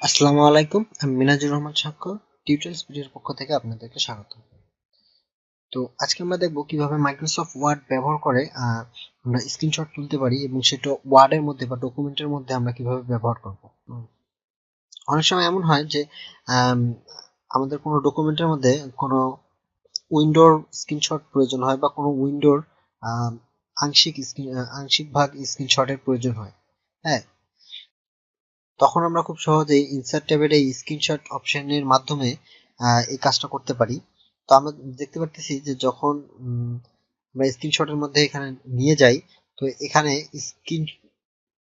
আসসালামু আলাইকুম, আমি মিনাজুর রহমান স্বাক্ষর টিউটোরিয়ালস ভিডিওর পক্ষ থেকে আপনাদেরকে স্বাগত। তো আজকে আমরা দেখব কিভাবে মাইক্রোসফট ওয়ার্ড ব্যবহার করে আমরা স্ক্রিনশট তুলতে পারি এবং সেটা ওয়ার্ডের মধ্যে বা ডকুমেন্টের মধ্যে আমরা কিভাবে ব্যবহার করব। অনেক সময় এমন হয় যে আম, আমাদের কোনো ডকুমেন্টের মধ্যে কোনো উইন্ডোর স্ক্রিনশট প্রয়োজন হয় বা কোনো উইন্ডোর আংশিক ভাগ স্ক্রিনশটের প্রয়োজন হয়। হ্যাঁ, তখন আমরা খুব সহজেই ইনসার্ট ট্যাবের এই স্ক্রিনশট অপশনের মাধ্যমে এই কাজটা করতে পারি। তো আমরা দেখতে পারতেছি যে যখন আমরা স্ক্রিনশটের মধ্যে এখানে নিয়ে যাই, তো এখানে স্ক্রিন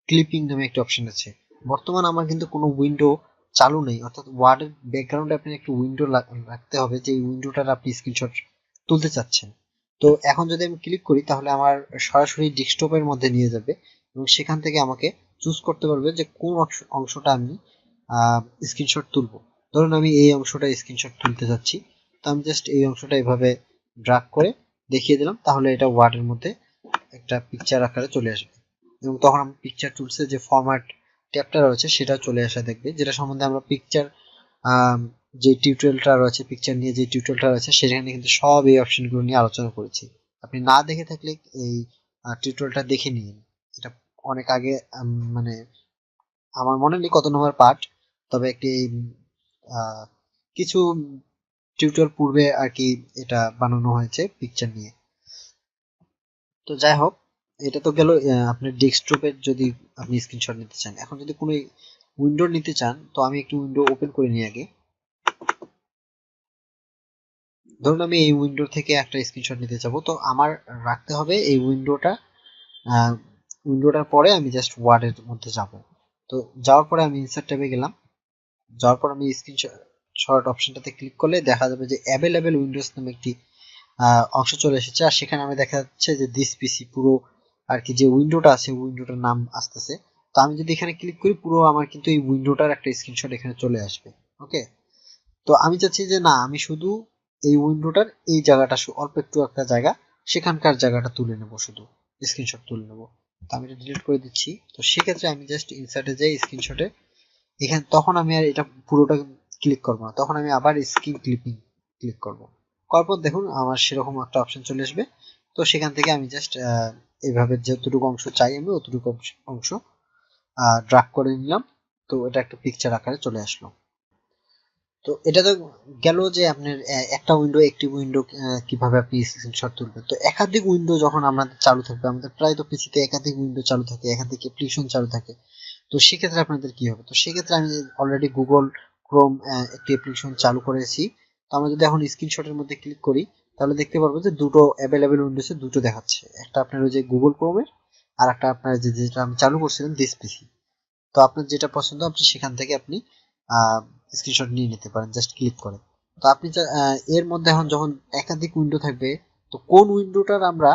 ক্লিপিং নামে একটা অপশন আছে। বর্তমান আমার কিন্তু কোনো উইন্ডো চালু নেই, অর্থাৎ ওয়ার্ডের ব্যাকগ্রাউন্ডে আপনি একটা উইন্ডো রাখতে হবে যে উইন্ডোটার আপনি স্ক্রিনশট তুলতে চাচ্ছেন। তো এখন যদি আমি ক্লিক করি তাহলে আমার সরাসরি ডেস্কটপের মধ্যে নিয়ে যাবে এবং সেখান থেকে আমাকে চুজ করতে পারবে যে কোন অংশটা আমি স্ক্রিনশট তুলবো। ধরুন আমি এই অংশটা স্ক্রিনশট তুলতে চাচ্ছি, তো আমি জাস্ট এই অংশটা এভাবে ড্রাগ করে দেখিয়ে দিলাম, তাহলে এটা ওয়ার্ডের মধ্যে একটা পিকচার আকারে চলে আসবে এবং তখন আমি পিকচার টুলসের যে ফরম্যাট ট্যাবটা রয়েছে সেটা চলে আসা দেখবে, যেটা সম্বন্ধে আমরা পিকচার যে টিউটোরিয়ালটা রয়েছে, পিকচার নিয়ে যে টিউটোরিয়ালটা রয়েছে সেখানে কিন্তু সব এই অপশনগুলো নিয়ে আলোচনা করেছি। আপনি না দেখে থাকলে এই টিউটোরিয়ালটা দেখে নিন। এটা অনেক আগে, মানে আমার মনে নেই কত নম্বর পার্ট, তবে একটি আহ, কিছু টিউটোরিয়াল পূর্বে আর কি এটা বানানো হয়েছে পিকচার নিয়ে। তো যাই হোক, এটা তো গেল আপনার ডেস্কটপের যদি আপনি স্ক্রিনশট নিতে চান। এখন যদি কোনো উইন্ডো নিতে চান, তো আমি একটু উইন্ডো ওপেন করে নিই আগে। ধরুন আমি এই উইন্ডো থেকে একটা স্ক্রিনশট নিতে চাবো, তো আমার রাখতে হবে এই উইন্ডোটার পরে আমি জাস্ট ওয়ার্ডের মধ্যে যাব। তো যাওয়ার পরে আমি ইনসার্ট ট্যাবে গেলাম। যাওয়ার পর আমি স্ক্রিনশট অপশনটাতে ক্লিক করলে দেখা যাবে যে অ্যাভেলেবেল উইন্ডোজ নামে একটি অংশ চলে এসেছে, আর সেখানে আমি দেখা যাচ্ছে যে দিস পিসি পুরো আর কি যে উইন্ডোটা আছে উইন্ডোটার নাম আসতেছে। তো আমি যদি এখানে ক্লিক করি পুরো আমার কিন্তু এই উইন্ডোটার একটা স্ক্রিনশট এখানে চলে আসবে। ওকে, তো আমি চাচ্ছি যে না, আমি শুধু এই উইন্ডোটার এই জায়গাটা অল্প একটু একটা জায়গা, সেখানকার জায়গাটা তুলে নেব, শুধু স্ক্রিনশট তুলে নেব। তো আমি এটা ডিলিট করে দিচ্ছি। তো সেক্ষেত্রে আমি জাস্ট ইনসার্টে যাই, স্ক্রিনশটে এখানে তখন আমি আর এটা পুরোটা ক্লিক করব না, তখন আমি আবার স্ক্রিন ক্লিপিং ক্লিক করব। করার পর দেখুন আমার সেরকম একটা অপশন চলে আসবে। তো সেখান থেকে আমি জাস্ট এইভাবে যতটুকু অংশ চাই আমি অতটুকু অংশ ড্রাগ করে নিলাম। তো এটা একটা পিকচার আকারে চলে আসলো। তো এটা তো গেল যে আপনার একটা উইন্ডো, একটি উইন্ডো কিভাবে আপনি স্ক্রিনশট তুলবেন। তো একাধিক উইন্ডো যখন আমাদের চালু থাকবে, আমাদের প্রায় তো পিসিতে একাধিক উইন্ডো চালু থাকে, একাধিক অ্যাপ্লিকেশন চালু থাকে, তো সেক্ষেত্রে আপনাদের কি হবে। তো সেক্ষেত্রে আমি অলরেডি গুগল ক্রোম একটি অ্যাপ্লিকেশন চালু করেছি। তো আমরা যদি এখন স্ক্রিনশটের মধ্যে ক্লিক করি তাহলে দেখতে পারবো যে দুটো অ্যাভেলেবেল উইন্ডোজে দুটো দেখাচ্ছে, একটা আপনার ওই যে গুগল ক্রোমের আর একটা আপনার যেটা আমি চালু করছিলাম দিস পিসি। তো আপনার যেটা পছন্দ আপনি সেখান থেকে আপনি স্ক্রিনশট নিয়ে নিতে পারেন জাস্ট ক্লিক করে। তো আপনি এর মধ্যে এখন যখন একাধিক উইন্ডো থাকবে, তো কোন উইন্ডোটার আমরা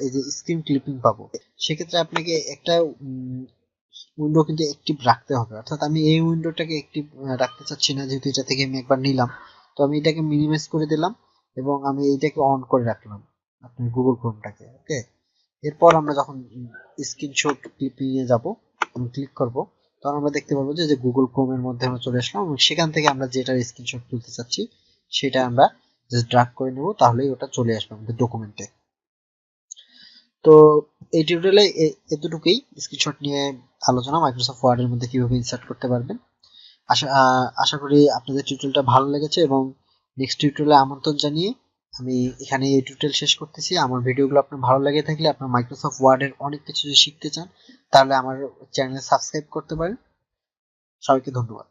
এই যে স্ক্রিন ক্লিপিং পাবো, সেক্ষেত্রে আপনাকে একটা উইন্ডো কিন্তু অ্যাক্টিভ রাখতে হবে। অর্থাৎ আমি এই উইন্ডোটাকে অ্যাক্টিভ রাখতে চাচ্ছি না, যেহেতু এটা থেকে আমি একবার নিলাম। তো আমি এটাকে মিনিমাইজ করে দিলাম এবং আমি এইটাকে অন করে রাখলাম, আপনার গুগল ক্রোমটাকে। ওকে, এরপর আমরা যখন স্ক্রিনশট ক্লিপিং এ যাব, আমি ক্লিক করব, তখন আমরা দেখতে পারবো যে গুগল ক্রোমের মধ্যে আমরা চলে আসলাম এবং সেখান থেকে আমরা যেটার স্ক্রিনশট তুলতে চাচ্ছি সেটা আমরা জাস্ট ড্রাগ করে নেব, তাহলেই ওটা চলে আসবে আমাদের ডকুমেন্টে। তো এই টিউটোরিয়ালে এতটুকুই স্ক্রিনশট নিয়ে আলোচনা, মাইক্রোসফট ওয়ার্ডের মধ্যে কিভাবে ইনসার্ট করতে পারবেন। আশা করি আপনাদের টিউটোরিয়ালটা ভালো লেগেছে এবং নেক্সট টিউটোরিয়ালে আমন্ত্রণ জানিয়ে আমি এখানে এই টিউটোরিয়াল শেষ করতেছি। আমার ভিডিওগুলো আপনার ভালো লেগে থাকলে, আপনার মাইক্রোসফট ওয়ার্ডের অনেক কিছু যদি শিখতে চান, তাহলে আমার চ্যানেল সাবস্ক্রাইব করতে পারেন। সবাইকে ধন্যবাদ।